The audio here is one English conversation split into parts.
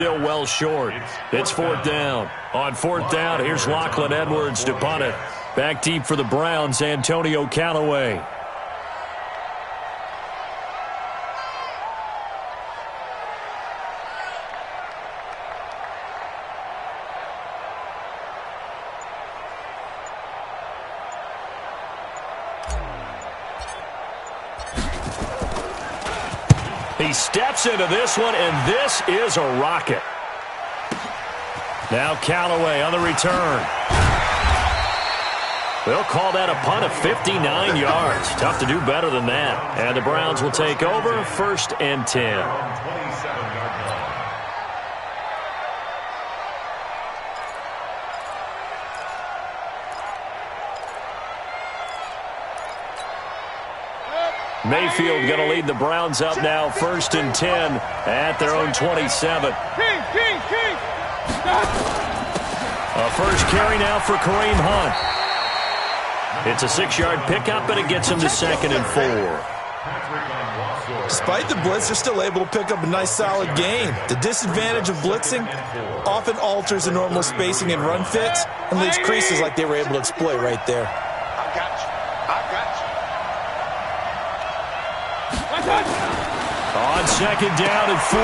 Still well short. It's fourth down. On fourth down, here's Lachlan Edwards to punt it. Back deep for the Browns, Antonio Callaway. He steps into this one, and this is a rocket. Now Callaway on the return. They'll call that a punt of 59 yards. Tough to do better than that. And the Browns will take over, first and 10. Mayfield going to lead the Browns up now, first and 10 at their own 27. A first carry now for Kareem Hunt. It's a 6-yard pickup, and it gets him to second and 4. Despite the blitz, they're still able to pick up a nice, solid gain. The disadvantage of blitzing often alters the normal spacing and run fits and leaves creases like they were able to exploit right there. On second down and 4,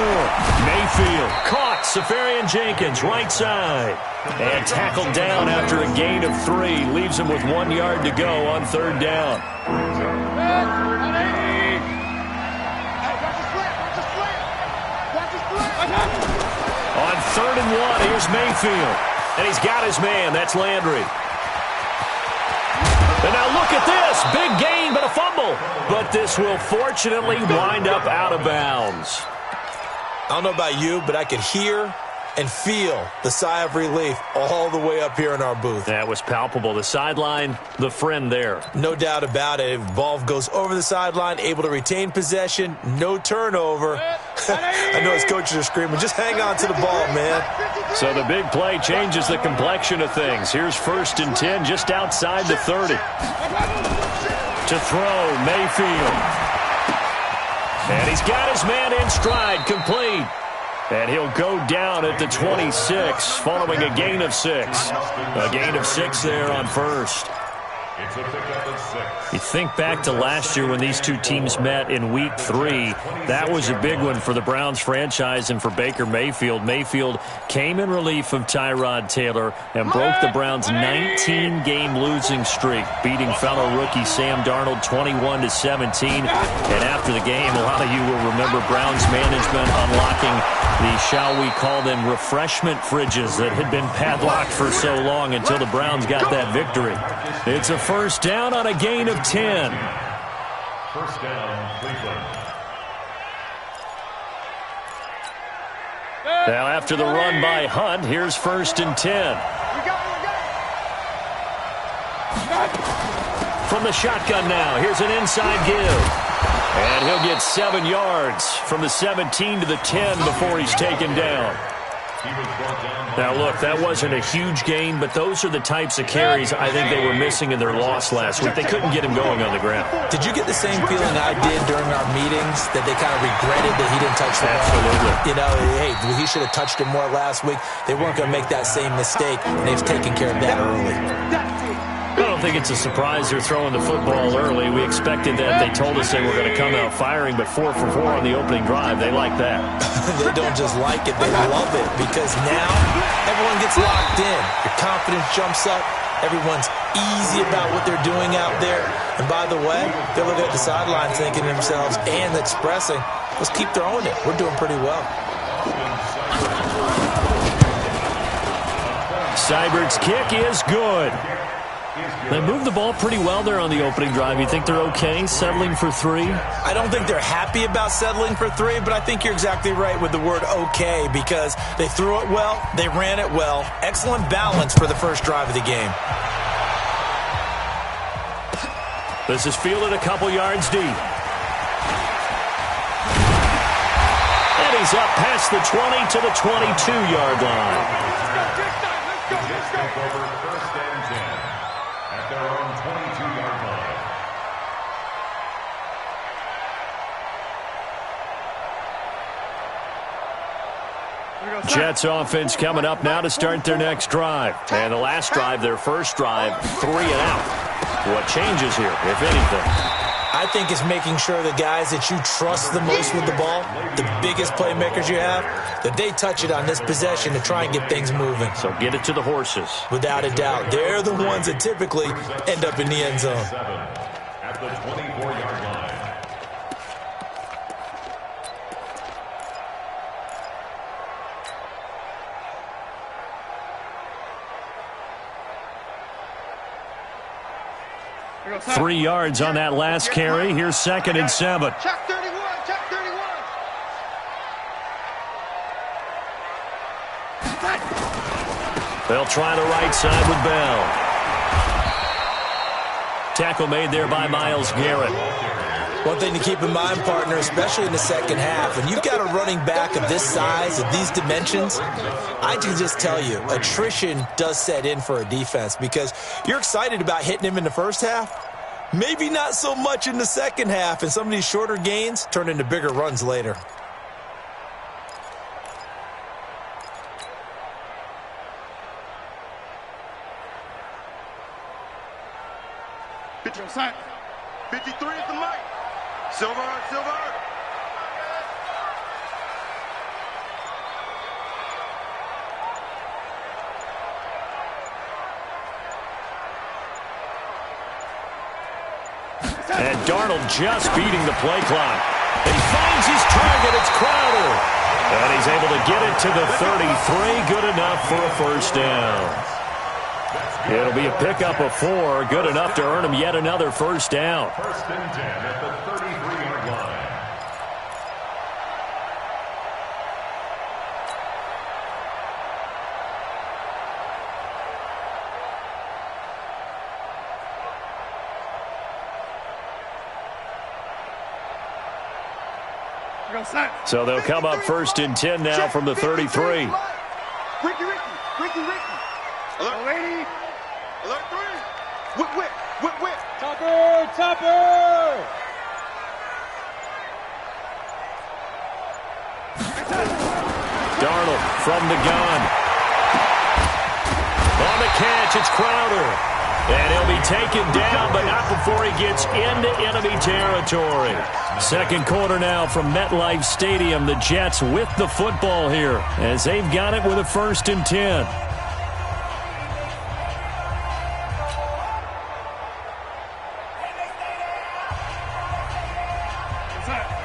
Mayfield caught. Safarian Jenkins right side. And tackled down after a gain of 3. Leaves him with 1 yard to go on third down. On third and 1, here's Mayfield. And he's got his man. That's Landry. And now look at this. Big gain, but a fumble. But this will fortunately wind up out of bounds. I don't know about you, but I could hear and feel the sigh of relief all the way up here in our booth. That was palpable. The sideline, the friend there. No doubt about it. Ball goes over the sideline, able to retain possession, no turnover. I know his coaches are screaming, just hang on to the ball, man. So the big play changes the complexion of things. Here's first and 10 just outside the 30. To throw, Mayfield. And he's got his man in stride, complete. And he'll go down at the 26 following a gain of 6. A gain of 6 there on first. You think back to last year when these two teams met in Week 3. That was a big one for the Browns franchise and for Baker Mayfield. Mayfield came in relief of Tyrod Taylor and broke the Browns' 19-game losing streak, beating fellow rookie Sam Darnold 21-17. And after the game, a lot of you will remember Browns management unlocking the, shall we call them, refreshment fridges that had been padlocked for so long until the Browns got that victory. It's a first down on a gain of 10. First down, Cleveland. Now after the run by Hunt, here's first and 10. From the shotgun now, here's an inside give. And he'll get 7 yards from the 17 to the 10 before he's taken down. Now, look, that wasn't a huge gain, but those are the types of carries I think they were missing in their loss last week. They couldn't get him going on the ground. Did you get the same feeling I did during our meetings, that they kind of regretted that he didn't touch the ball? Absolutely. You know, hey, he should have touched it more last week. They weren't going to make that same mistake, and they've taken care of that early. I don't think it's a surprise they're throwing the football early. We expected that. They told us they were going to come out firing, but 4 for 4 on the opening drive. They like that. They don't just like it, they love it, because now everyone gets locked in. Your confidence jumps up. Everyone's easy about what they're doing out there. And by the way, they're looking at the sideline thinking to themselves and expressing, let's keep throwing it. We're doing pretty well. Seibert's kick is good. They moved the ball pretty well there on the opening drive. You think they're okay settling for 3? I don't think they're happy about settling for 3, but I think you're exactly right with the word okay, because they threw it well, they ran it well. Excellent balance for the first drive of the game. This is fielded a couple yards deep. And he's up past the 20 to the 22-yard line. Let's go. First and 10 at their own 22-yard line. Jets offense coming up now to start their next drive. And the last drive, their first drive, 3 and out. What changes here, if anything? I think it's making sure the guys that you trust the most with the ball, the biggest playmakers you have, that they touch it on this possession to try and get things moving. So get it to the horses. Without a doubt. They're the ones that typically end up in the end zone. At the 24-yard line. Three yards on that last carry. Here's 2nd and 7. Check 31, check 31. They'll try the right side with Bell. Tackle made there by Myles Garrett. One thing to keep in mind, partner, especially in the second half, when you've got a running back of this size, of these dimensions, I can just tell you, attrition does set in for a defense because you're excited about hitting him in the first half, maybe not so much in the second half, and some of these shorter gains turn into bigger runs later. Get your sign. 53 is the mic. Silver, silver. And Darnold just beating the play clock. He finds his target. It's Crowder. And he's able to get it to the 33. Good enough for a first down. It'll be a pickup of 4. Good enough to earn him yet another first down. 1st and 10 at the 33-yard line. So they'll come up 1st and 10 now from the 33. Ricky. Alert, lady. Alert 3. Whip. Topper. Darnold from the gun. On the catch, it's Crowder. And he'll be taken down, but not before he gets into enemy territory. Second quarter now from MetLife Stadium. The Jets with the football here as they've got it with a 1st and 10.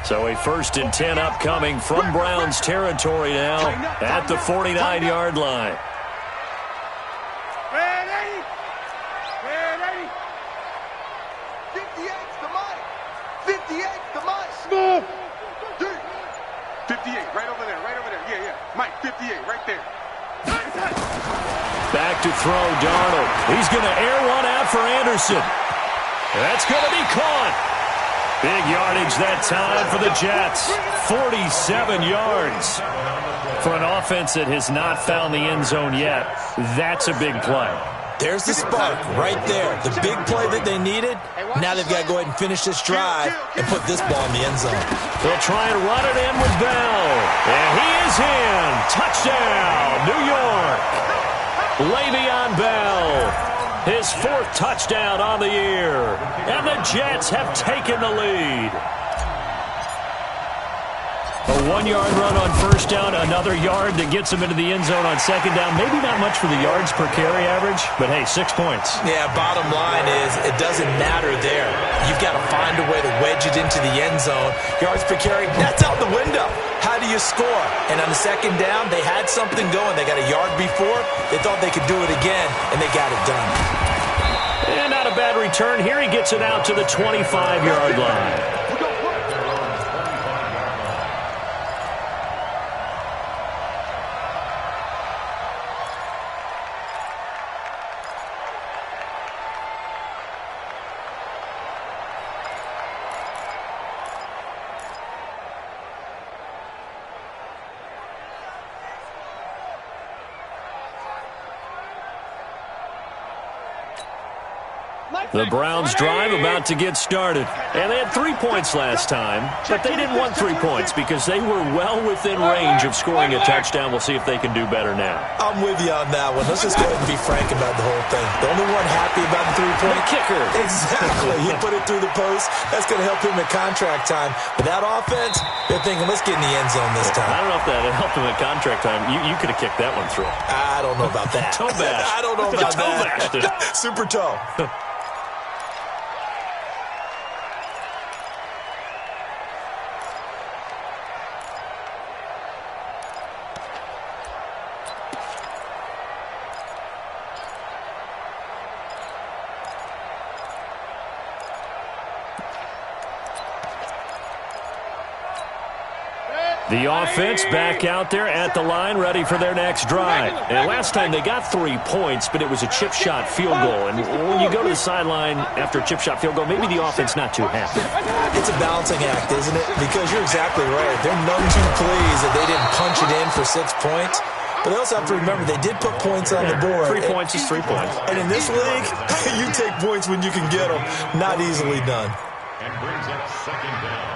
So a 1st and 10 upcoming from Browns territory now at the 49-yard line. Ready. 58's the mic. 58's the mic. Smooth. 58, right over there. Yeah. Mike, 58, right there. Back to throw, Darnold. He's going to air one out for Anderson. That's going to be caught. Big yardage that time for the Jets. 47 yards. For an offense that has not found the end zone yet, that's a big play. There's the spark right there. The big play that they needed. Now they've got to go ahead and finish this drive and put this ball in the end zone. They'll try and run it in with Bell. And he is in. Touchdown, New York. Le'Veon Bell. His 4th touchdown on the year. And the Jets have taken the lead. A 1-yard run on first down, another yard that gets him into the end zone on second down. Maybe not much for the yards per carry average, but hey, 6 points. Yeah, bottom line is it doesn't matter there. You've got to find a way to wedge it into the end zone. Yards per carry, that's out the window. How do you score? And on the second down, they had something going. They got a yard before. They thought they could do it again, and they got it done. And not a bad return. Here he gets it out to the 25-yard line. The Browns drive about to get started. And they had 3 points last time, but they didn't want 3 points because they were well within range of scoring a touchdown. We'll see if they can do better now. I'm with you on that one. Let's just go ahead and be frank about the whole thing. The only one happy about the three-point kicker. Exactly. He put it through the post. That's going to help him at contract time. But that offense, they're thinking, let's get in the end zone this time. I don't know if that helped him at contract time. You could have kicked that one through. I don't know about that. Toe bash. I don't know about that. Super toe. The offense back out there at the line, ready for their next drive. And last time they got 3 points, but it was a chip shot field goal. And when you go to the sideline after a chip shot field goal, maybe the offense not too happy. It's a balancing act, isn't it? Because you're exactly right. They're none too pleased that they didn't punch it in for 6 points. But they also have to remember they did put points on the board. 3 points is 3 points. And in this league, you take points when you can get them. Not easily done. And brings up second down.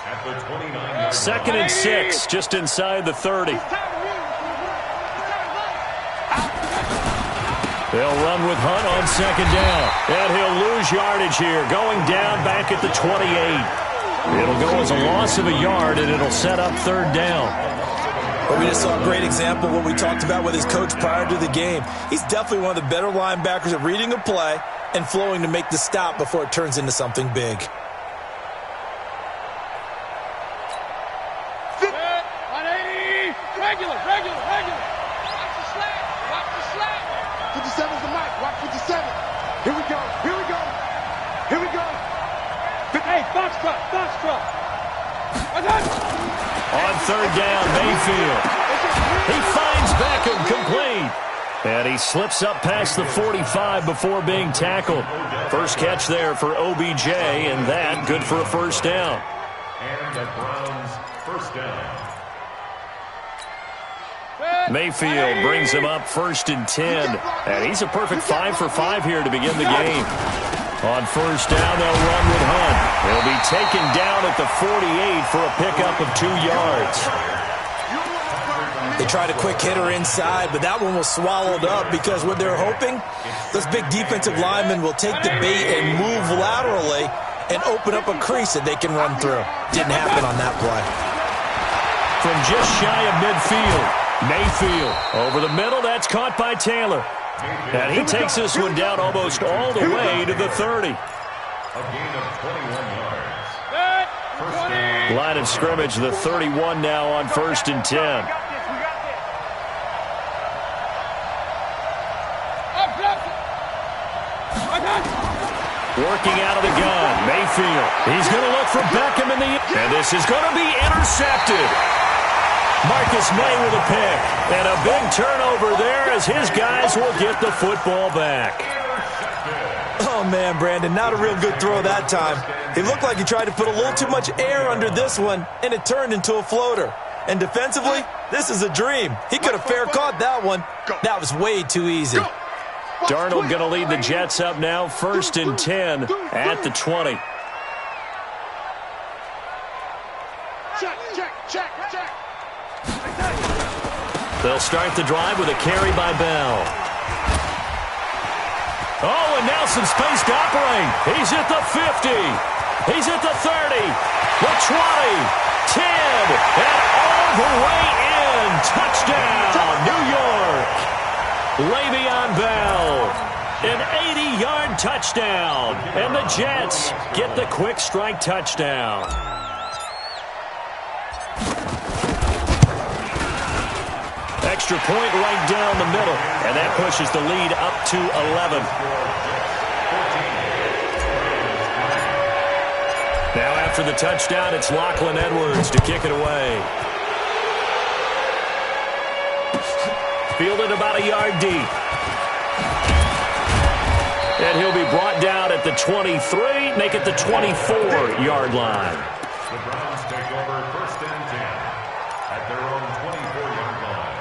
At the 29-yard line. 2nd and 6, just inside the 30. They'll run with Hunt on 2nd down. And he'll lose yardage here, going down back at the 28. It'll go as a loss of a yard, and it'll set up 3rd down. Well, we just saw a great example of what we talked about with his coach prior to the game. He's definitely one of the better linebackers at reading a play and flowing to make the stop before it turns into something big. Regular. Watch the slap. 57's the mic. Watch 57. Here we go. Hey, box truck. On 3rd down, Mayfield. He finds Beckham complete. And he slips up past the 45 before being tackled. First catch there for OBJ, and that good for a 1st down. And the Browns' 1st down. Mayfield brings him up 1st and 10. And he's a perfect 5 for 5 here to begin the game. On 1st down, they'll run with Hunt. He'll be taken down at the 48 for a pickup of 2 yards. They tried a quick hitter inside, but that one was swallowed up because what they're hoping, this big defensive lineman will take the bait and move laterally and open up a crease that they can run through. Didn't happen on that play. From just shy of midfield, Mayfield over the middle. That's caught by Taylor. And he takes this one down almost all the way to the 30. A gain of 21 yards. First down. Line of scrimmage, the 31 now on 1st and 10. Working out of the gun, Mayfield. He's going to look for Beckham in the end. And this is going to be intercepted. Marcus May with a pick. And a big turnover there as his guys will get the football back. Oh, man, Brandon, not a real good throw that time. It looked like he tried to put a little too much air under this one, and it turned into a floater. And defensively, this is a dream. He could have fair caught that one. That was way too easy. Darnold going to lead the Jets up now, 1st and 10 at the 20. Check. They'll start the drive with a carry by Bell. Oh, and now some space to operate. He's at the 50. He's at the 30. The 20. 10. And all the way in. Touchdown, New York. Le'Veon Bell. An 80-yard touchdown. And the Jets get the quick strike touchdown. Extra point right down the middle, and that pushes the lead up to 11. Now after the touchdown, it's Lachlan Edwards to kick it away. Fielded about a yard deep. And he'll be brought down at the 23, make it the 24-yard line. The Browns take over 1st and 10 at their own 24-yard line.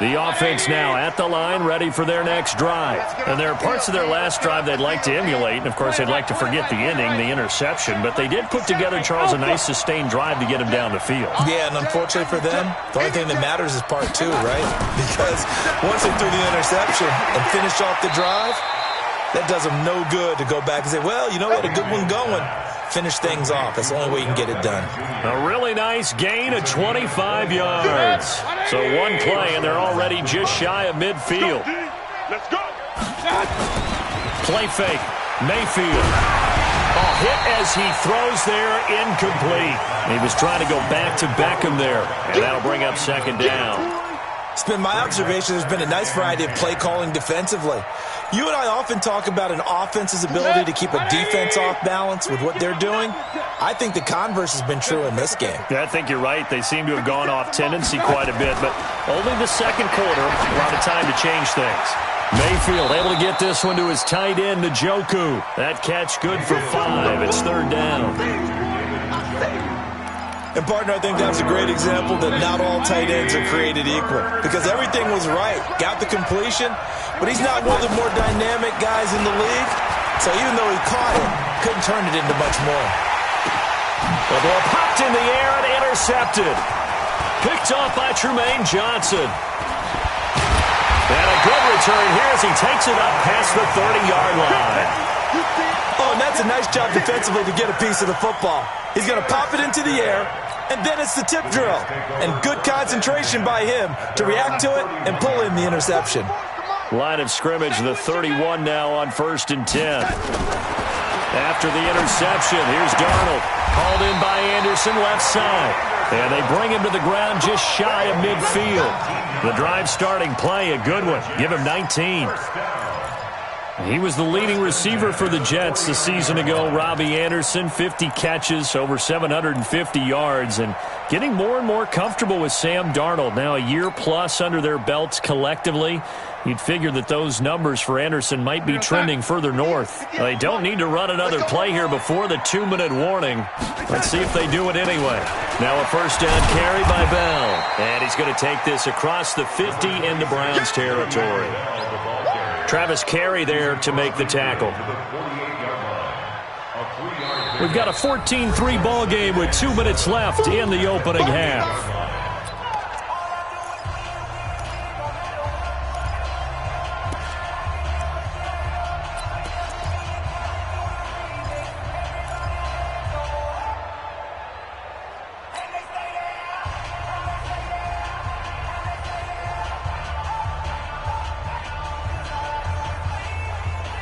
The offense now at the line, ready for their next drive. And there are parts of their last drive they'd like to emulate. And, of course, they'd like to forget the ending, the interception. But they did put together, Charles, a nice sustained drive to get him down the field. Yeah, and unfortunately for them, the only thing that matters is part two, right? Because once they threw the interception and finished off the drive, that does them no good to go back and say, well, you know what, a good one going. Finish things off. That's the only way you can get it done. A really nice gain of 25 yards. So one play, and they're already just shy of midfield. Let's go. Play fake. Mayfield. Hit as he throws there, incomplete. He was trying to go back to Beckham there, and that'll bring up second down. It's been my observation there's been a nice variety of play calling defensively. You and I often talk about an offense's ability to keep a defense off balance with what they're doing. I think the converse has been true in this game. Yeah, I think you're right. They seem to have gone off tendency quite a bit, but only the second quarter, a lot of time to change things. Mayfield able to get this one to his tight end, Njoku. That catch good for 5. It's third down. And, partner, I think that's a great example that not all tight ends are created equal. Because everything was right. Got the completion, but he's not one of the more dynamic guys in the league. So even though he caught it, couldn't turn it into much more. The ball popped in the air and intercepted. Picked off by Trumaine Johnson. And a good return here as he takes it up past the 30-yard line. Oh, and that's a nice job defensively to get a piece of the football. He's going to pop it into the air, and then it's the tip drill. And good concentration by him to react to it and pull in the interception. Line of scrimmage, the 31 now on 1st and 10. After the interception, here's Darnold. Hauled in by Anderson, left side. And they bring him to the ground just shy of midfield. The drive starting play, a good one. Give him 19. He was the leading receiver for the Jets a season ago. Robbie Anderson, 50 catches, over 750 yards, and getting more and more comfortable with Sam Darnold. Now a year plus under their belts collectively. You'd figure that those numbers for Anderson might be trending further north. They don't need to run another play here before the 2-minute warning. Let's see if they do it anyway. Now a first down carry by Bell. And he's going to take this across the 50 into Browns territory. Travis Carey there to make the tackle. We've got a 14-3 ball game with 2 minutes left in the opening half.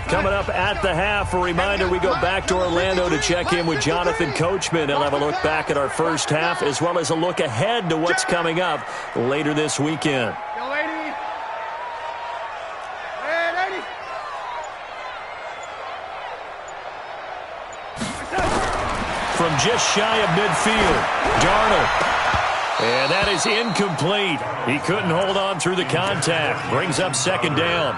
Coming up at the half, a reminder, we go back to Orlando to check in with Jonathan Coachman. He'll have a look back at our first half as well as a look ahead to what's coming up later this weekend. Yo, lady. Hey, lady. From just shy of midfield, Darnold. And that is incomplete. He couldn't hold on through the contact. Brings up second down.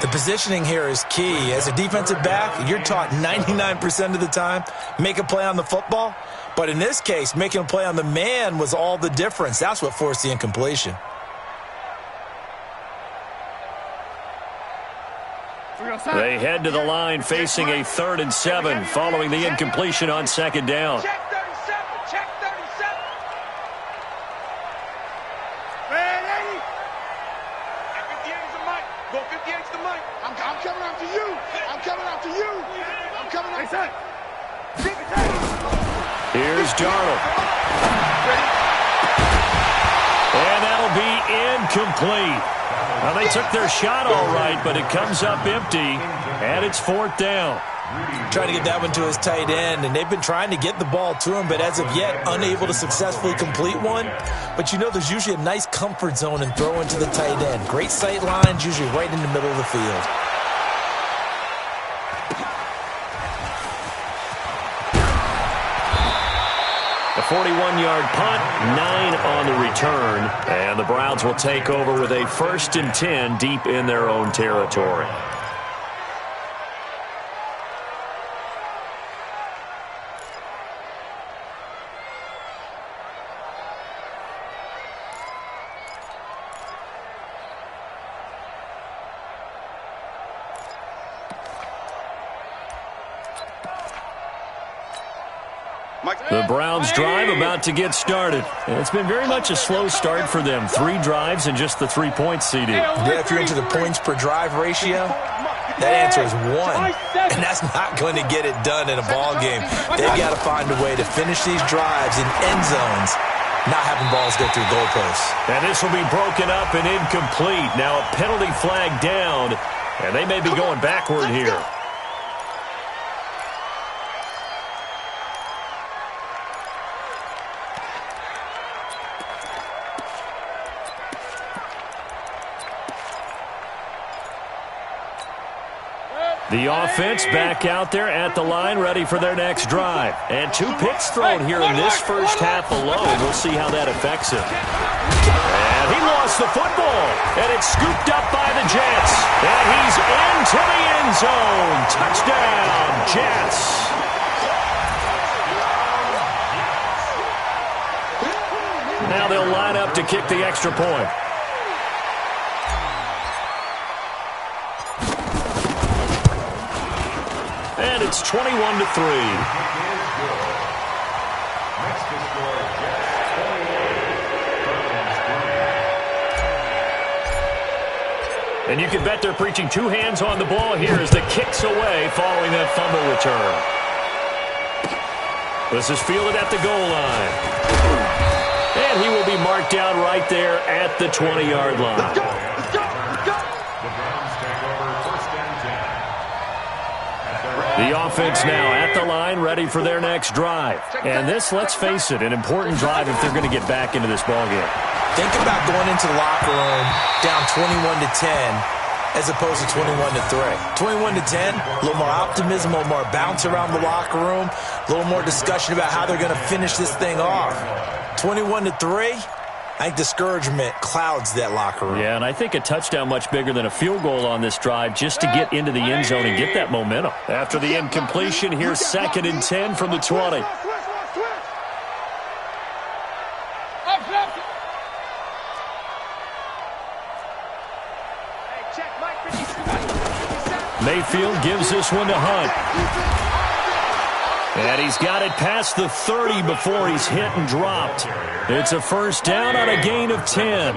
The positioning here is key. As a defensive back, you're taught 99% of the time, make a play on the football. But in this case, making a play on the man was all the difference. That's what forced the incompletion. They head to the line facing a 3rd and 7 following the incompletion on second down. Check 37. Check 37. Hey, lady. 58 is the mic. Go 58 is the mic. I'm coming after you. I'm coming after you. I'm coming after you. Here's Darnold. And that'll be incomplete. Well, they took their shot all right, but it comes up empty, and it's 4th down. Trying to get that one to his tight end, and they've been trying to get the ball to him, but as of yet, unable to successfully complete one. But you know there's usually a nice comfort zone in throwing to the tight end. Great sight lines, usually right in the middle of the field. A 41-yard punt, 9 on the return, and the Browns will take over with a 1st and 10 deep in their own territory. The Browns drive about to get started. It's been very much a slow start for them. 3 drives and just the 3 points, CD. Yeah, if you're into the points per drive ratio, that answer is 1. And that's not going to get it done in a ball game. They've got to find a way to finish these drives in end zones, not having balls go through goalposts. And this will be broken up and incomplete. Now a penalty flag down, and they may be going backward here. The offense back out there at the line, ready for their next drive. And 2 picks thrown here in this first half alone. We'll see how that affects him. And he lost the football. And it's scooped up by the Jets. And he's into the end zone. Touchdown, Jets. Now they'll line up to kick the extra point. And it's 21-3. And you can bet they're preaching 2 hands on the ball here as the kick's away following that fumble return. This is fielded at the goal line. And he will be marked down right there at the 20-yard line. Let's go! Let's go! Let's go! The Browns take over 1st and 10. The offense now at the line, ready for their next drive. And this, let's face it, an important drive if they're going to get back into this ballgame. Think about going into the locker room down 21-10 as opposed to 21-3. 21-10, a little more optimism, a little more bounce around the locker room, a little more discussion about how they're going to finish this thing off. 21-3, I think discouragement clouds that locker room. Yeah, and I think a touchdown much bigger than a field goal on this drive just to get into the end zone and get that momentum. After the incompletion, here's 2nd and 10 from the 20. Mayfield gives this one to Hunt. And he's got it past the 30 before he's hit and dropped. It's a first down on a gain of 10.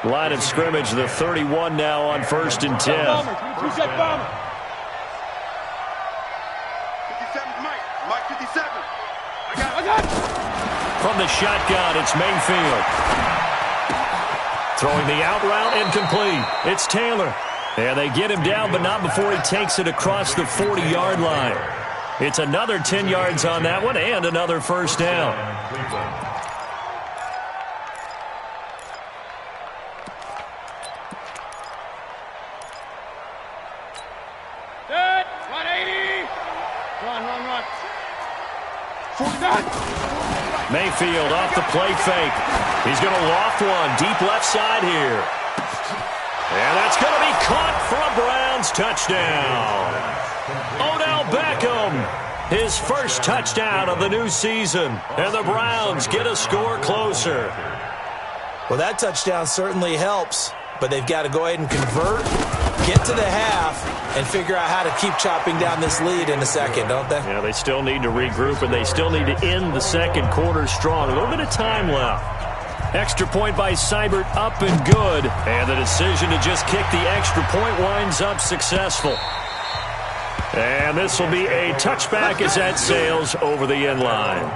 Line of scrimmage, the 31 now on 1st and 10. 57's Mike. Mike 57. I got it. From the shotgun, it's Mayfield. Throwing the out route incomplete. It's Taylor. And they get him down, but not before he takes it across the 40-yard line. It's another 10 yards on that one and another first down. Good. 180. Run. Mayfield off the play fake. He's going to loft one deep left side here. And that's going to be caught for a Browns touchdown. Odell Beckham, his first touchdown of the new season. And the Browns get a score closer. Well, that touchdown certainly helps, but they've got to go ahead and convert, get to the half, and figure out how to keep chopping down this lead in the second, don't they? Yeah, they still need to regroup, and they still need to end the second quarter strong. A little bit of time left. Extra point by Seibert, up and good. And the decision to just kick the extra point winds up successful. And this will be a touchback as that sails over the end line.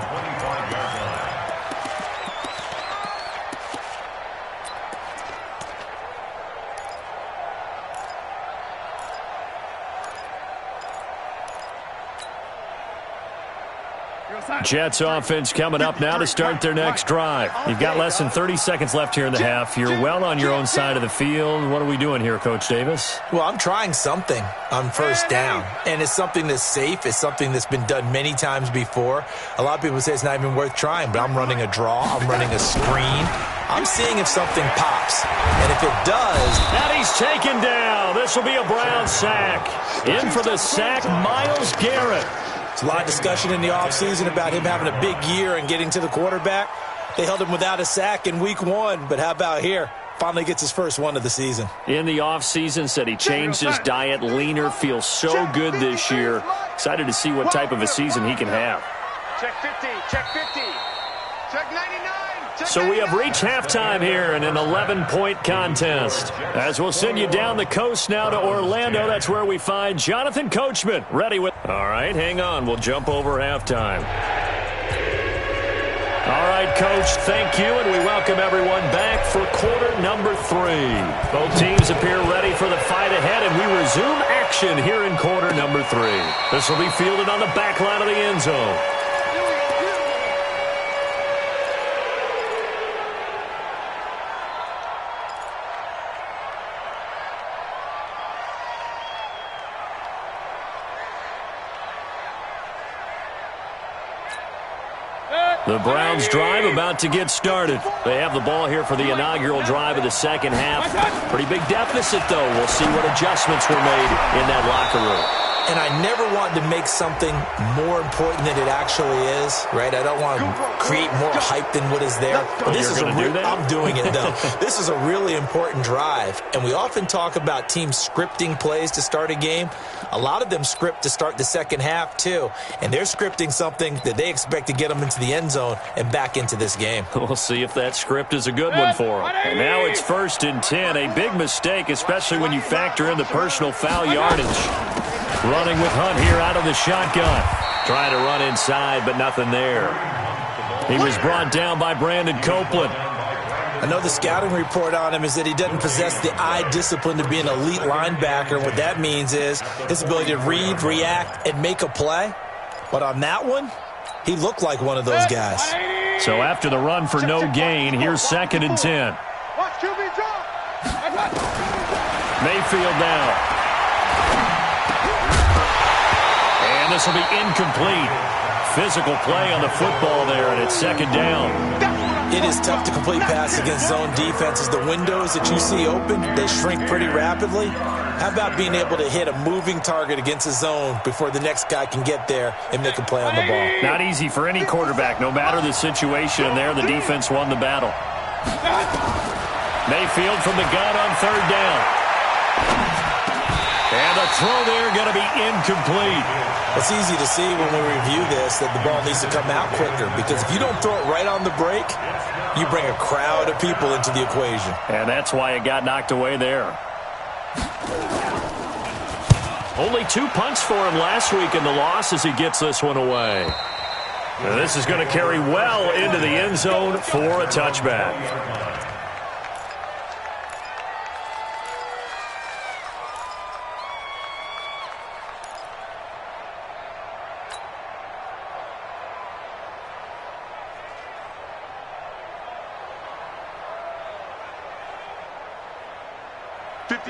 Jets offense coming up now to start their next drive. You've got less than 30 seconds left here in the half. You're well on your own side of the field. What are we doing here, Coach Davis? Well, I'm trying something on first down, and it's something that's safe. It's something that's been done many times before. A lot of people say it's not even worth trying, but I'm running a draw. I'm running a screen. I'm seeing if something pops, and if it does... And he's taken down. This will be a Brown sack. In for the sack, Myles Garrett. There's a lot of discussion in the offseason about him having a big year and getting to the quarterback. They held him without a sack in week 1, but how about here? Finally gets his first one of the season. In the offseason, said he changed his diet, leaner, feels so good this year. Excited to see what type of a season he can have. Check 50. Check 50. Check 99. Check So we have 99. reached halftime here in an 11-point contest. As we'll send you down the coast now to Orlando. That's where we find Jonathan Coachman ready with... All right, hang on. We'll jump over halftime. All right, Coach, thank you, and we welcome everyone back for quarter number 3. Both teams appear ready for the fight ahead, and we resume action here in quarter number 3. This will be fielded on the back line of the end zone. The Browns drive about to get started. They have the ball here for the inaugural drive of the second half. Pretty big deficit, though. We'll see what adjustments were made in that locker room. And I never want to make something more important than it actually is, right? I don't want to create more hype than what is there. But this is I'm doing it, though. This is a really important drive. And we often talk about teams scripting plays to start a game. A lot of them script to start the second half, too. And they're scripting something that they expect to get them into the end zone and back into this game. We'll see if that script is a good one for them. And now it's 1st and 10. A big mistake, especially when you factor in the personal foul yardage. Running with Hunt here out of the shotgun. Trying to run inside, but nothing there. He was brought down by Brandon Copeland. I know the scouting report on him is that he doesn't possess the eye discipline to be an elite linebacker. What that means is his ability to read, react, and make a play. But on that one, he looked like one of those guys. So after the run for no gain, here's 2nd and 10. Watch QB drop. Mayfield now. And this will be incomplete. Physical play on the football there, and it's 2nd down. It is tough to complete passes against zone defenses. The windows that you see open, they shrink pretty rapidly. How about being able to hit a moving target against a zone before the next guy can get there and make a play on the ball? Not easy for any quarterback, no matter the situation. And there, the defense won the battle. Mayfield from the gun on 3rd down. And the throw there going to be incomplete. It's easy to see when we review this that the ball needs to come out quicker, because if you don't throw it right on the break, you bring a crowd of people into the equation. And that's why it got knocked away there. Only 2 punts for him last week in the loss as he gets this one away. And this is going to carry well into the end zone for a touchback.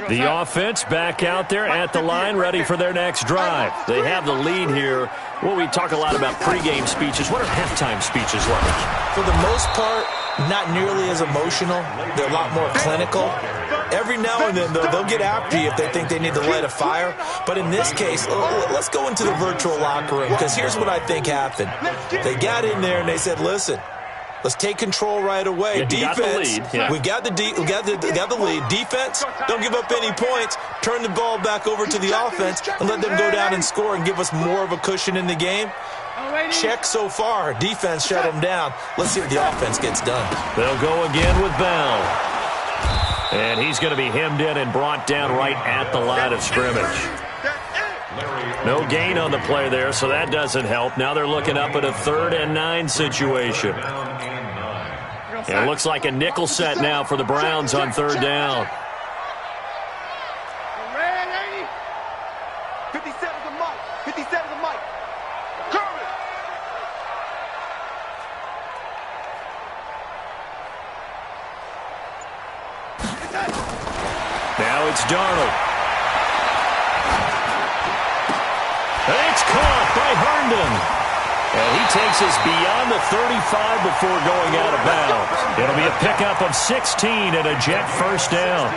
The offense back out there at the line, ready for their next drive. They have the lead here. Well, we talk a lot about pregame speeches. What are halftime speeches like? For the most part, not nearly as emotional. They're a lot more clinical. Every now and then, though, they'll get after you if they think they need to light a fire. But in this case, let's go into the virtual locker room, because here's what I think happened. They got in there and they said, listen, let's take control right away. Yeah, defense, we got the lead. Defense, don't give up any points. Turn the ball back over to the offense and let them go down and score and give us more of a cushion in the game. Check so far. Defense shut them down. Let's see what the offense gets done. They'll go again with Bell. And he's going to be hemmed in and brought down right at the line of scrimmage. No gain on the play there, so that doesn't help. Now they're looking up at a 3rd and 9 situation. It looks like a nickel set now for the Browns on 3rd down. 57's the mic. 57's the mic. Curry. Now it's Darnold. It's caught by Herndon. And he takes us beyond the 35 before going out of bounds. It'll be a pickup of 16 and a Jet 1st down.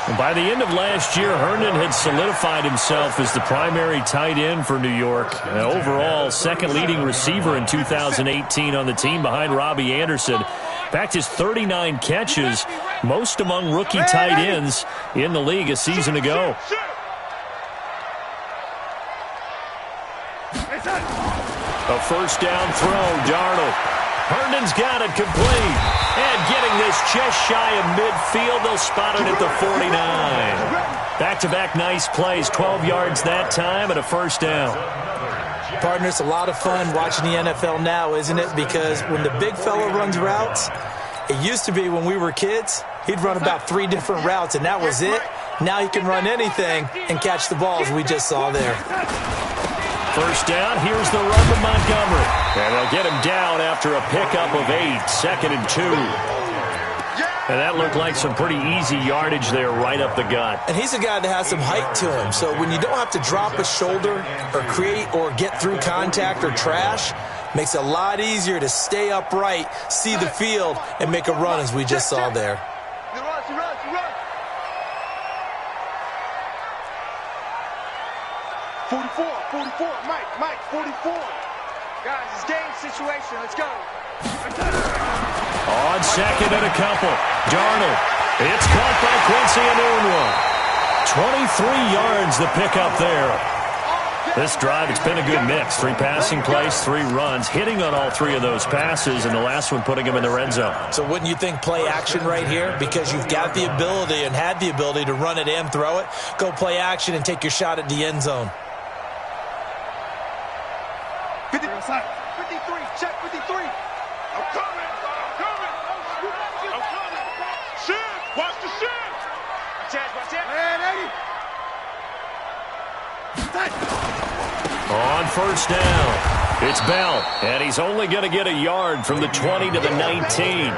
And by the end of last year, Herndon had solidified himself as the primary tight end for New York. And overall, 2nd leading receiver in 2018 on the team behind Robbie Anderson. In fact, his 39 catches, most among rookie tight ends in the league a season ago. A first down throw, Darnold. Herndon's got it complete. And getting this just shy of midfield, they'll spot it at the 49. Back-to-back nice plays, 12 yards that time and a first down. Partner, it's a lot of fun watching the NFL now, isn't it? Because when the big fella runs routes, it used to be when we were kids, he'd run about 3 different routes, and that was it. Now he can run anything and catch the balls we just saw there. First down, here's the run to Montgomery. And they'll get him down after a pickup of 8, 2nd and 2. And that looked like some pretty easy yardage there right up the gut. And he's a guy that has some height to him. So when you don't have to drop a shoulder or create or get through contact or trash, makes it a lot easier to stay upright, see the field, and make a run as we just saw there. He runs. 44, Mike, 44. Guys, it's game situation. Let's go. On second and a couple. Darnold. It's caught by Quincy Enunwa. 23 yards the pickup there. This drive, it's been a good mix. 3 passing plays, 3 runs, hitting on all 3 of those passes, and the last one putting him in the red zone. So wouldn't you think play action right here? Because you've got the ability and had the ability to run it and throw it. Go play action and take your shot at the end zone. 53, check 53. I'm coming. Shin, watch the shin. Watch it. Man, 80. On first down, it's Bell, and he's only going to get a yard from the 20 to the 19.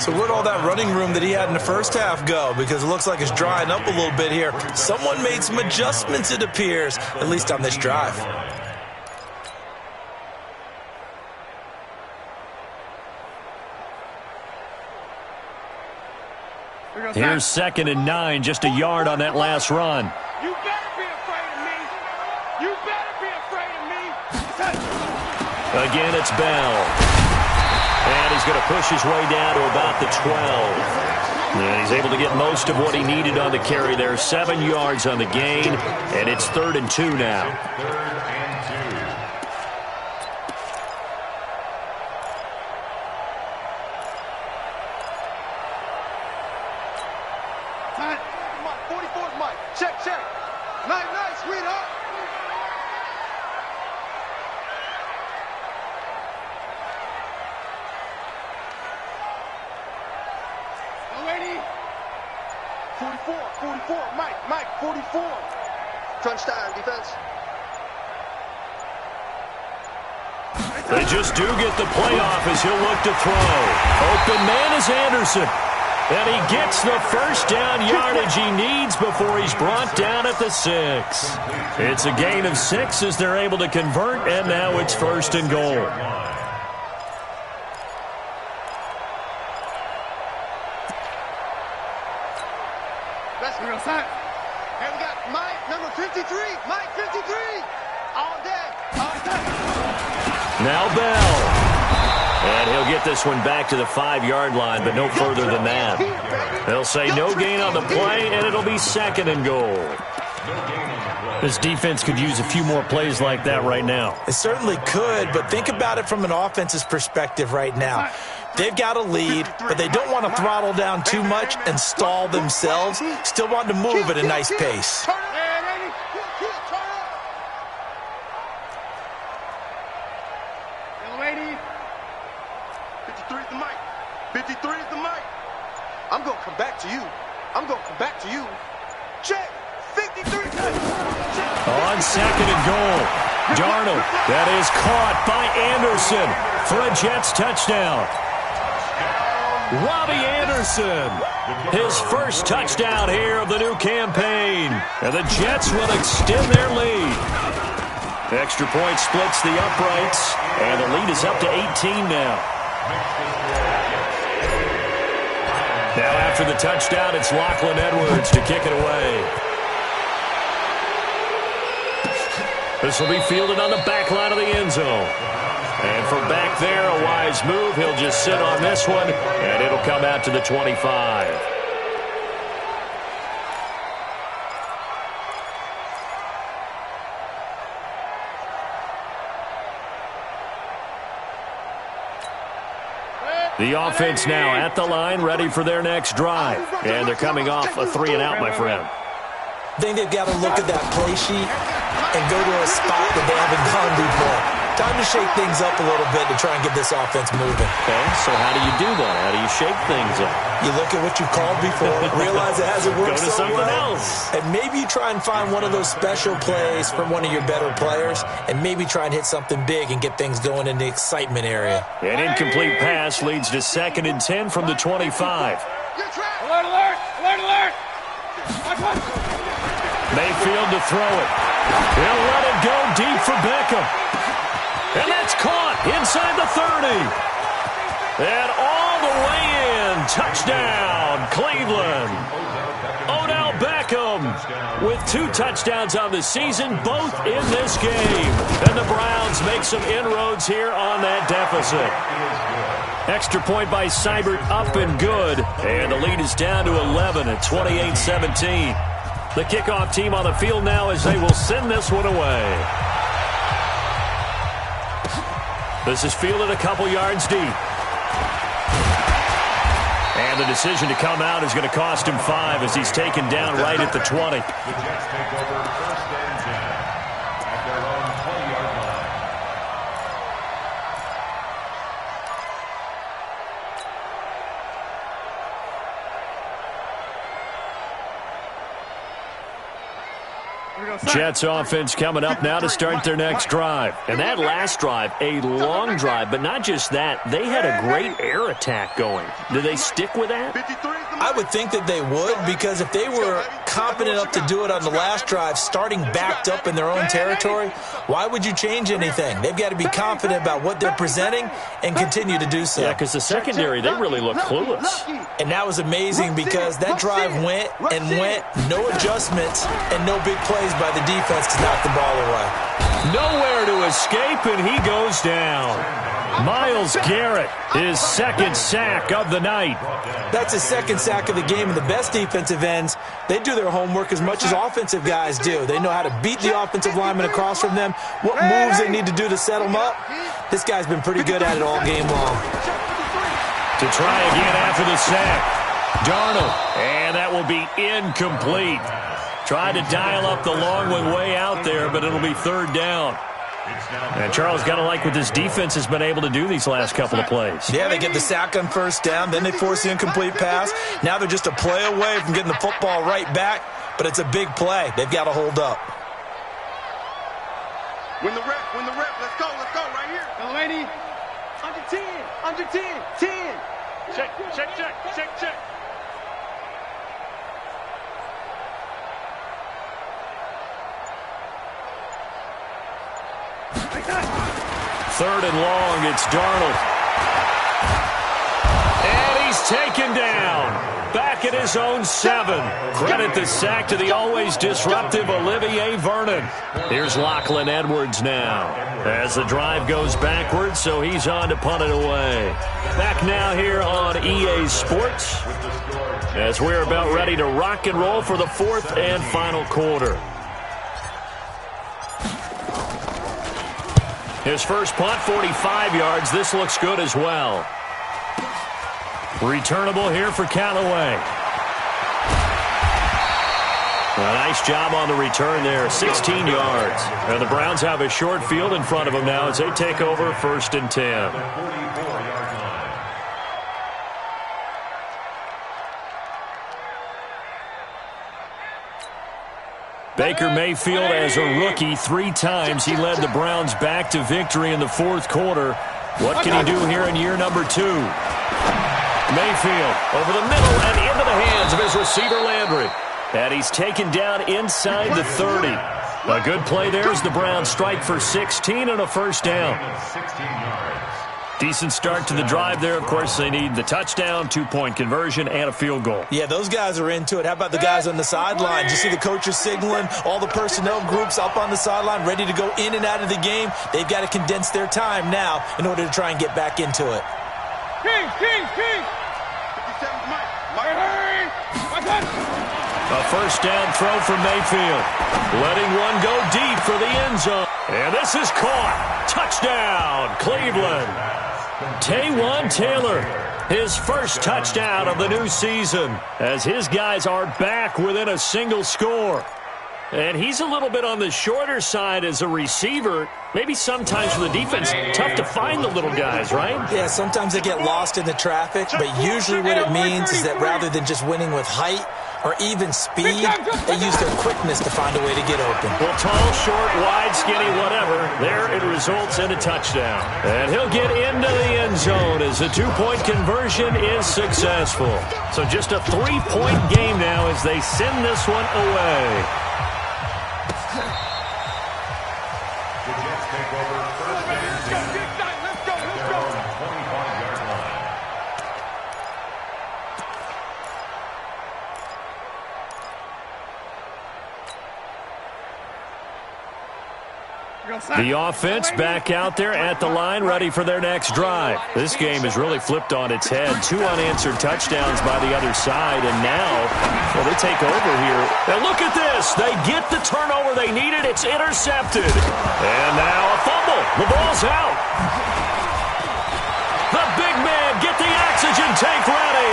So where'd all that running room that he had in the first half go? Because it looks like it's drying up a little bit here. Someone made some adjustments, it appears, at least on this drive. Here's 2nd and 9, just a yard on that last run. You better be afraid of me. Again, it's Bell. And he's going to push his way down to about the 12. And he's able to get most of what he needed on the carry there. 7 yards on the gain, and it's 3rd and 2 now. Check. Nice, sweetheart. Lady. 44, Mike, 44. Crunch time, defense. They just do get the playoff as he'll look to throw. Open man is Anderson. And he gets the first down yardage he needs before he's brought down at the 6. It's a gain of 6 as they're able to convert, and now it's 1st and goal. That's real sign. And we got Mike, number 53. Mike, 53. All day. Now Bell. And he'll get this one back to the 5-yard line, but no further than that. They'll say no gain on the play, and it'll be 2nd and goal. This defense could use a few more plays like that right now. It certainly could, but think about it from an offense's perspective right now. They've got a lead, but they don't want to throttle down too much and stall themselves. Still want to move at a nice pace. I'm going to come back to you. Check. 53. On 2nd and goal. Darnold. That is caught by Anderson for a Jets touchdown. Robbie Anderson. His first touchdown here of the new campaign. And the Jets will extend their lead. Extra point splits the uprights. And the lead is up to 18 now. Now after the touchdown, it's Lachlan Edwards to kick it away. This will be fielded on the back line of the end zone. And from back there, a wise move. He'll just sit on this one, and it'll come out to the 25. The offense now at the line, ready for their next drive. And they're coming off a 3-and-out, my friend. I think they've got to look at that play sheet and go to a spot that they haven't gone before. Time to shake things up a little bit to try and get this offense moving. Okay, so how do you do that? How do you shake things up? You look at what you called before, realize it hasn't worked Go to so something well, else. and maybe you try and find one of those special plays from one of your better players, and maybe try and hit something big and get things going in the excitement area. An incomplete pass leads to 2nd and 10 from the 25. Alert, alert, alert, alert. Mayfield to throw it. He'll let it go deep for Beckham. And that's caught inside the 30. And all the way in. Touchdown, Cleveland. Odell Beckham with 2 touchdowns on the season, both in this game. And the Browns make some inroads here on that deficit. Extra point by Seibert, up and good. And the lead is down to 11 at 28-17. The kickoff team on the field now as they will send this one away. This is fielded a couple yards deep. And the decision to come out is going to cost him 5 as he's taken down right at the 20. The Jets take over 1st and 10 at their own 20-yard line. Jets offense coming up now to start their next drive. And that last drive, a long drive, but not just that. They had a great air attack going. Do they stick with that? I would think that they would, because if they were confident enough to do it on the last drive, starting backed up in their own territory, why would you change anything? They've got to be confident about what they're presenting and continue to do so. Yeah, because the secondary, they really look clueless. And that was amazing because that drive went and went, no adjustments and no big plays by the defense to knock the ball away. Nowhere to escape, and he goes down. Myles Garrett, his 2nd sack of the night. That's his 2nd sack of the game, and the best defensive ends, they do their homework as much as offensive guys do. They know how to beat the offensive lineman across from them, what moves they need to do to set them up. This guy's been pretty good at it all game long. To try again after the sack. Darnold, and that will be incomplete. Tried to dial up the long one way out there, but it'll be 3rd down. And Charles got to like what this defense has been able to do these last couple of plays. Yeah, they get the sack on 1st down, then they force the incomplete pass. Now they're just a play away from getting the football right back, but it's a big play. They've got to hold up. When the rep, let's go, right here. Delaney, under 10, 10. Check. 3rd and long, it's Darnold. And he's taken down. Back at his own 7. Credit the sack to the always disruptive Olivier Vernon. Here's Lachlan Edwards now. As the drive goes backwards, so he's on to punt it away. Back now here on EA Sports, as we're about ready to rock and roll for the 4th and final quarter. His first punt, 45 yards. This looks good as well. Returnable here for Callaway. A nice job on the return there, 16 yards. And the Browns have a short field in front of them now as they take over 1st and 10. Baker Mayfield, as a rookie, 3 times he led the Browns back to victory in the 4th quarter. What can he do here in year number 2? Mayfield over the middle and into the hands of his receiver Landry. And he's taken down inside the 30. A good play there as the Browns strike for 16 and a 1st down. 16 yards. Decent start to the drive there. Of course, they need the touchdown, 2-point conversion, and a field goal. Yeah, those guys are into it. How about the guys on the sideline? You see the coaches signaling, all the personnel groups up on the sideline, ready to go in and out of the game. They've got to condense their time now in order to try and get back into it. King. 57, Mike. A 1st down throw for Mayfield. Letting one go deep for the end zone. And this is caught. Touchdown, Cleveland. Taywan Taylor His first touchdown of the new season as his guys are back within a single score. And he's a little bit on the shorter side as a receiver. Maybe sometimes for the defense, tough to find the little guys, right? Yeah, sometimes they get lost in the traffic, but usually what it means is that rather than just winning with height or even speed, they use their quickness to find a way to get open. Well, tall, short, wide, skinny, whatever, there it results in a touchdown. And he'll get into the end zone as the two-point conversion is successful. So just a 3-point game now as they send this one away. The Jets take over first and 10 at their own 25-yard line. The offense back out there at the line, ready for their next drive. This game has really flipped on its head. 2 unanswered touchdowns by the other side, and now, well, they take over here. And look at this. They get the turnover they needed. It's intercepted. And now a fumble. The ball's out. The big man, get the oxygen tank ready.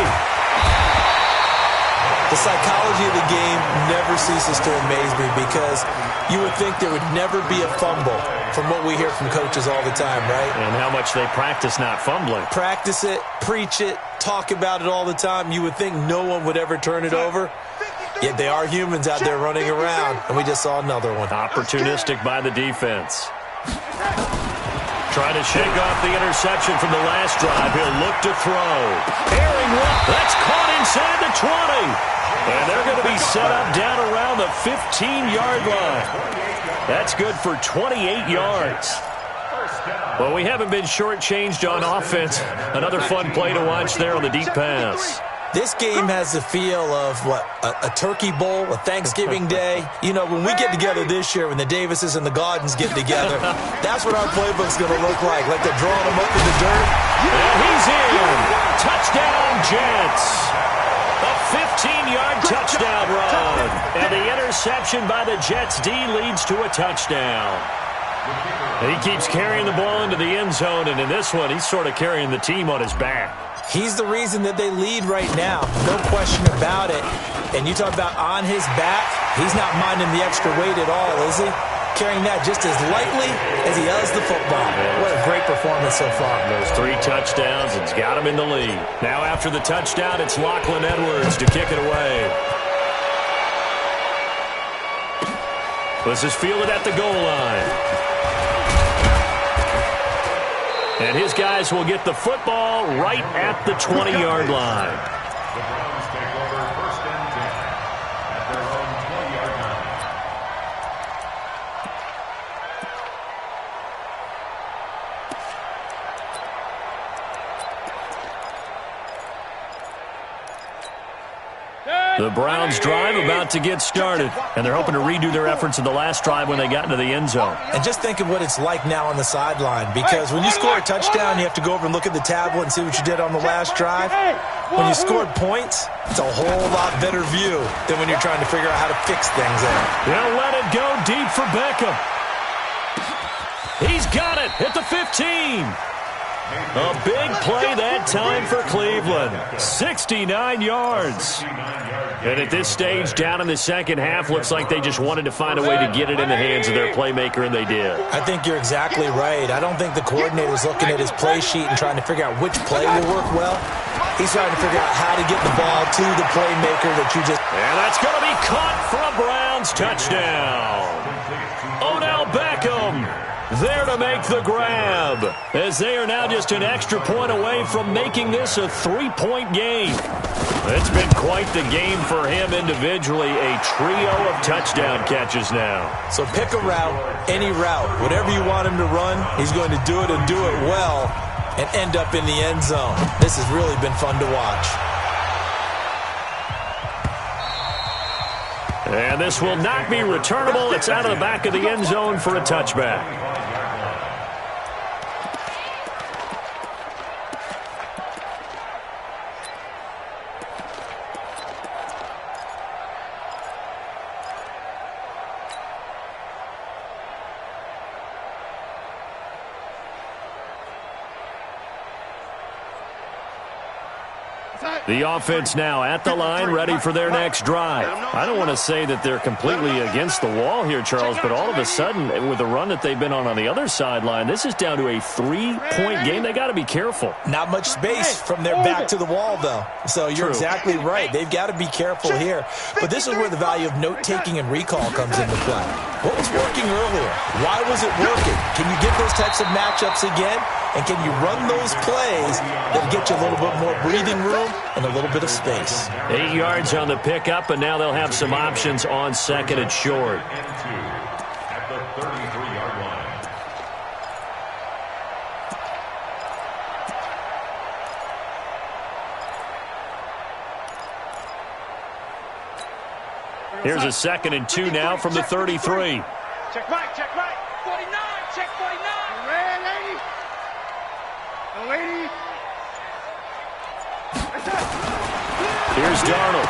The psychology of the game never ceases to amaze me because you would think there would never be a fumble from what we hear from coaches all the time, right? And how much they practice not fumbling. Practice it, preach it, talk about it all the time. You would think no one would ever turn it over. Yet they are humans out there running around, and we just saw another one. Opportunistic by the defense. Trying to shake off the interception from the last drive. He'll look to throw. Airing one. That's caught inside the 20. And they're going to be set up down around the 15-yard line. That's good for 28 yards. Well, we haven't been shortchanged on offense. Another fun play to watch there on the deep pass. This game has the feel of, what, a turkey bowl, a Thanksgiving day. You know, when we get together this year, when the Davises and the Gaudens get together, that's what our playbook's going to look like they're drawing them up in the dirt. And he's in. Touchdown, Jets. A 15-yard touchdown run. And the interception by the Jets D leads to a touchdown. And he keeps carrying the ball into the end zone, and in this one, he's sort of carrying the team on his back. He's the reason that they lead right now. No question about it. And you talk about on his back, he's not minding the extra weight at all, is he? Carrying that just as lightly as he does the football. What a great performance so far. Those 3 touchdowns, it's got him in the lead. Now after the touchdown, it's Lachlan Edwards to kick it away. This is fielded at the goal line. And his guys will get the football right at the 20-yard line. The Browns take over first and 10 at their own 20-yard line. The Browns drive about to get started, and they're hoping to redo their efforts in the last drive when they got into the end zone. And just think of what it's like now on the sideline, because when you score a touchdown, you have to go over and look at the tablet and see what you did on the last drive. When you scored points, it's a whole lot better view than when you're trying to figure out how to fix things there. They'll let it go deep for Beckham. He's got it at the 15. A big play that time for Cleveland. 69 yards. And at this stage, down in the second half, looks like they just wanted to find a way to get it in the hands of their playmaker, and they did. I think you're exactly right. I don't think the coordinator's looking at his play sheet and trying to figure out which play will work well. He's trying to figure out how to get the ball to the playmaker that you just... And that's going to be caught for a Browns touchdown. Odell Beckham there to make the grab, as they are now just an extra point away from making this a 3-point game. It's been quite the game for him individually, a trio of touchdown catches now. So pick a route, any route, whatever you want him to run, he's going to do it and do it well and end up in the end zone. This has really been fun to watch. And this will not be returnable. It's out of the back of the end zone for a touchback. The offense now at the line, ready for their next drive. I don't want to say that they're completely against the wall here, Charles, but all of a sudden, with the run that they've been on the other sideline, this is down to a 3-point game. They got to be careful. Not much space from their back to the wall, though. So you're exactly right. They've got to be careful here. But this is where the value of note-taking and recall comes into play. What was working earlier? Why was it working? Can you get those types of matchups again? And can you run those plays that get you a little bit more breathing room and a little bit of space? 8 yards on the pickup, and now they'll have some options on second and short. At the 33-yard line. Here's a 2nd and 2 now from the 33. Check right, check right. 49, check 49. Red 80. No 80. Here's Darnold.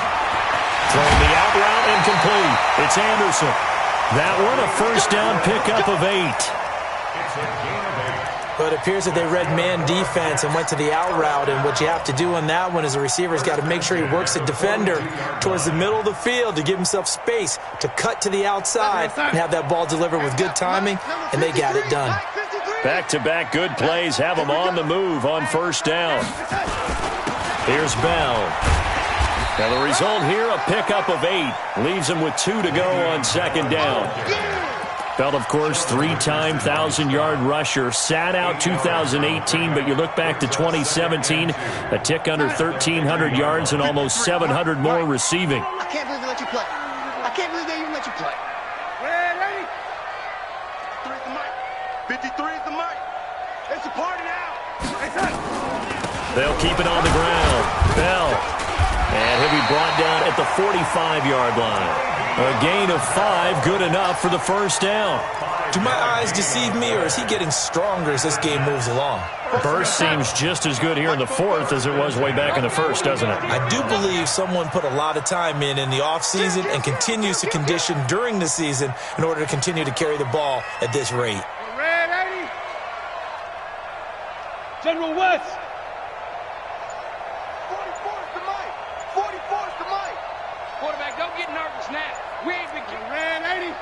Throwing the out route incomplete. It's Anderson. That one a first down pickup of 8. It's a gain of 8. But it appears that they read man defense and went to the out route, and what you have to do on that one is the receiver's got to make sure he works the defender towards the middle of the field to give himself space to cut to the outside and have that ball delivered with good timing, and they got it done. Back-to-back good plays have them on the move on first down. Here's Bell. Now the result here, a pickup of 8. Leaves them with 2 to go on second down. Bell, of course, 3-time 1,000-yard rusher. Sat out 2018, but you look back to 2017, a tick under 1,300 yards and almost 700 more receiving. I can't believe they let you play. I can't believe they even let you play. Red 80. 3 is the mic. 53 is the mic. It's a party now. They'll keep it on the ground. Bell. And he'll be brought down at the 45-yard line. A gain of 5, good enough for the first down. Do my eyes deceive me, or is he getting stronger as this game moves along? Burst seems just as good here in the 4th as it was way back in the 1st, doesn't it? I do believe someone put a lot of time in the offseason and continues to condition during the season in order to continue to carry the ball at this rate. Red 80. General West. 44 is the mic. 44 is the mic. Quarterback, don't get nervous now. We ain't been getting red 80.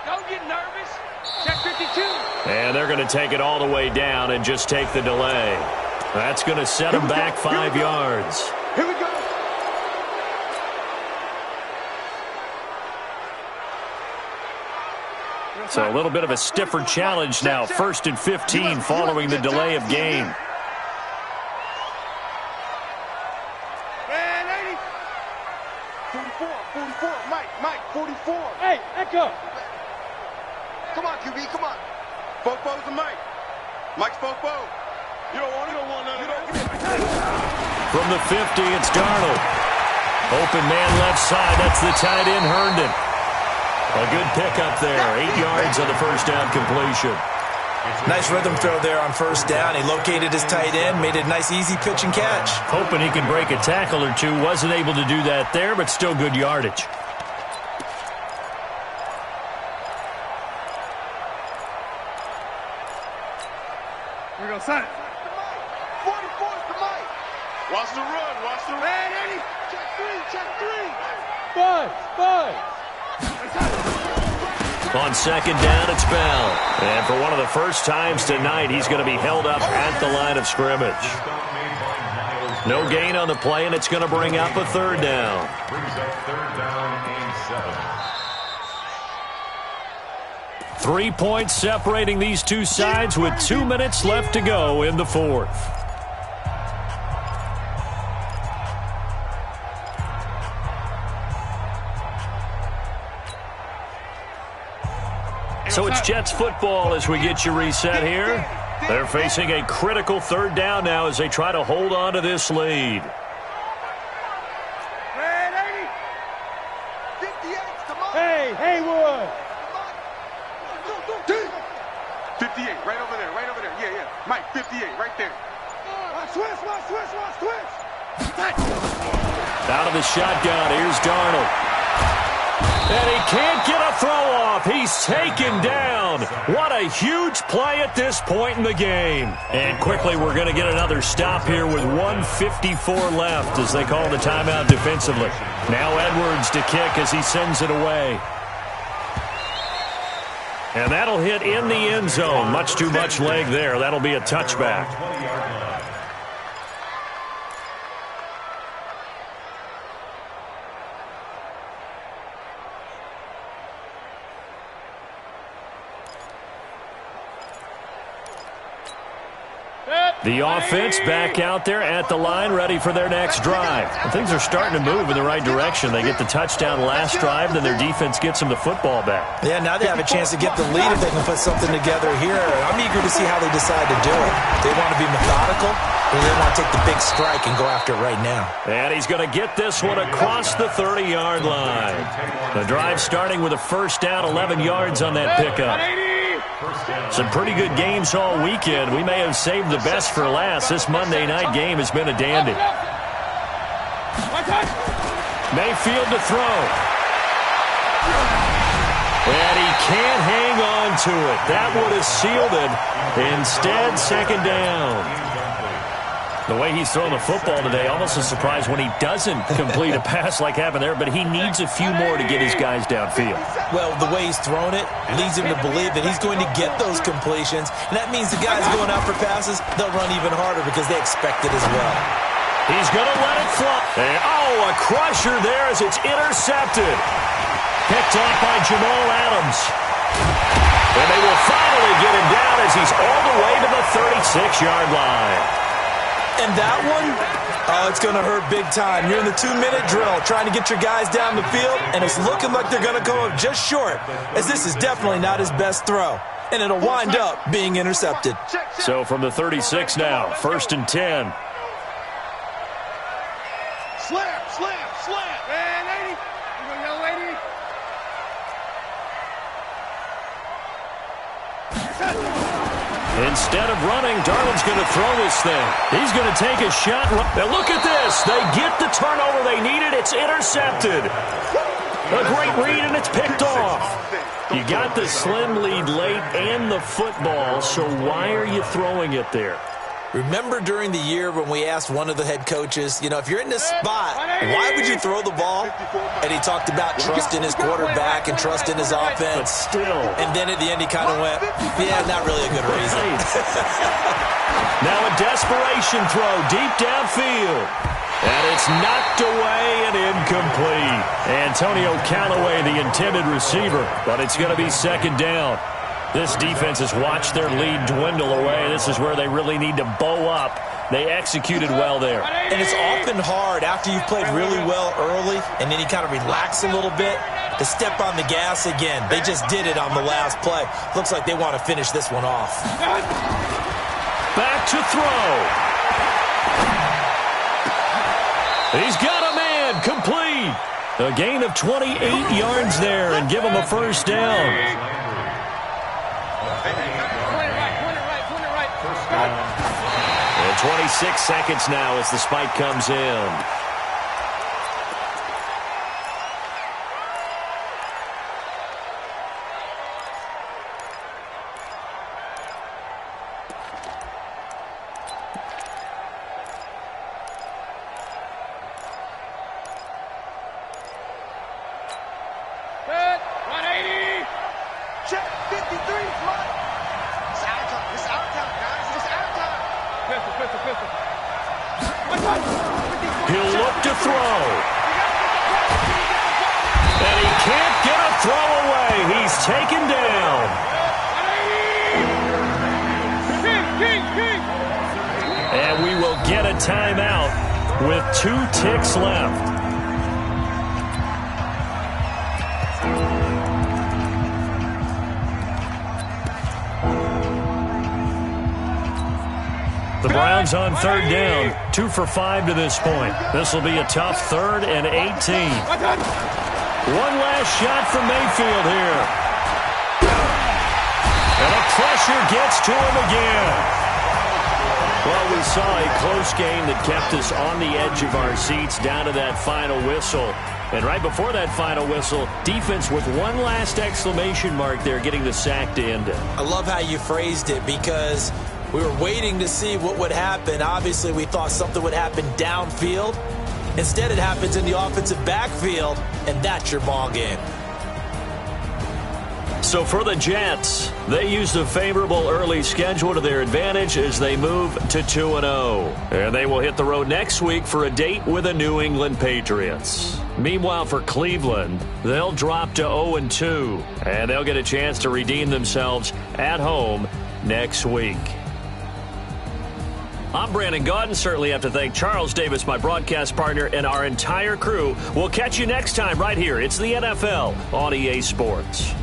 Don't get nervous. Check 52. And they're going to take it all the way down and just take the delay. That's going to set them back 5 yards. Here we go. So a little bit of a stiffer challenge now. 1st and 15 following the delay of game. Red 80. 44, 44. Mike, 44. Hey, Echo. Come on, QB, come on. Bobo's the Mike. Mike's Bobo. You don't want none of that. From the 50, it's Darnold. Open man left side. That's the tight end, Herndon. A good pickup there. 8 yards on the first down completion. Nice rhythm throw there on first down. He located his tight end, made it a nice, easy pitch and catch. Hoping he can break a tackle or two. Wasn't able to do that there, but still good yardage. Here we go, son. 44 is the mic. Watch the run, watch the red 80. Check 3. Five. On second down, it's Bell. And for one of the first times tonight, he's going to be held up at the line of scrimmage. No gain on the play, and it's going to bring up a 3rd down. Brings up 3rd down and 7. 3 points separating these two sides with 2 minutes left to go in the 4th. So it's Jets football as we get you reset here. They're facing a critical 3rd down now as they try to hold on to this lead. Red 80. 58's the mic. Hey, Haywood. 58, right over there. Yeah. Mike, 58, right there. Watch twist. Out of the shotgun, here's Darnold. And he can't get a throw off. He's taken down. What a huge play at this point in the game. And quickly, we're going to get another stop here with 1:54 left as they call the timeout defensively. Now Edwards to kick as he sends it away. And that'll hit in the end zone. Much too much leg there. That'll be a touchback. The offense back out there at the line, ready for their next drive. And things are starting to move in the right direction. They get the touchdown last drive, then their defense gets them the football back. Yeah, now they have a chance to get the lead if they can put something together here. I'm eager to see how they decide to do it. They want to be methodical, or they want to take the big strike and go after it right now. And he's going to get this one across the 30-yard line. The drive starting with a first down, 11 yards on that pickup. Some pretty good games all weekend. We may have saved the best for last. This Monday night game has been a dandy. Mayfield to throw. And he can't hang on to it. That would have sealed it. Instead, second down. The way he's throwing the football today, almost a surprise when he doesn't complete a pass like happened there, but he needs a few more to get his guys downfield. Well, the way he's thrown it leads him to believe that he's going to get those completions, and that means the guys going out for passes, they'll run even harder because they expect it as well. He's going to let it fly. And, a crusher there as it's intercepted. Picked off by Jamal Adams. And they will finally get him down as he's all the way to the 36-yard line. And that one, it's going to hurt big time. You're in the 2-minute drill trying to get your guys down the field, and it's looking like they're going to come up just short, as this is definitely not his best throw. And it'll wind up being intercepted. So from the 36 now, 1st and 10. Slam. Man, lady. You go, young lady. Instead of running, Darnold's going to throw this thing. He's going to take a shot. Now look at this. They get the turnover they needed. It's intercepted. A great read, and it's picked off. You got the slim lead late and the football, so why are you throwing it there? Remember during the year when we asked one of the head coaches, if you're in this spot, why would you throw the ball? And he talked about trust in his quarterback and trust in his offense. But still. And then at the end he kind of went, yeah, not really a good reason. Now a desperation throw deep downfield. And it's knocked away and incomplete. Antonio Callaway, the intended receiver, but it's going to be second down. This defense has watched their lead dwindle away. This is where they really need to bow up. They executed well there. And it's often hard after you've played really well early and then you kind of relax a little bit to step on the gas again. They just did it on the last play. Looks like they want to finish this one off. Back to throw. He's got a man complete. A gain of 28 yards there and give him a first down. And 26 seconds now as the spike comes in. He'll look to throw. And he can't get a throw away. He's taken down. And we will get a timeout with 2 ticks left. The Browns on third down, 2 for 5 to this point. This will be a tough 3rd and 18. One last shot from Mayfield here. And a pressure gets to him again. Well, we saw a close game that kept us on the edge of our seats down to that final whistle. And right before that final whistle, defense with one last exclamation mark there, getting the sack to end it. I love how you phrased it, because we were waiting to see what would happen. Obviously, we thought something would happen downfield. Instead, it happens in the offensive backfield, and that's your ball game. So for the Jets, they used a favorable early schedule to their advantage as they move to 2-0. And they will hit the road next week for a date with the New England Patriots. Meanwhile, for Cleveland, they'll drop to 0-2, and they'll get a chance to redeem themselves at home next week. I'm Brandon Gaudin. Certainly have to thank Charles Davis, my broadcast partner, and our entire crew. We'll catch you next time right here. It's the NFL on EA Sports.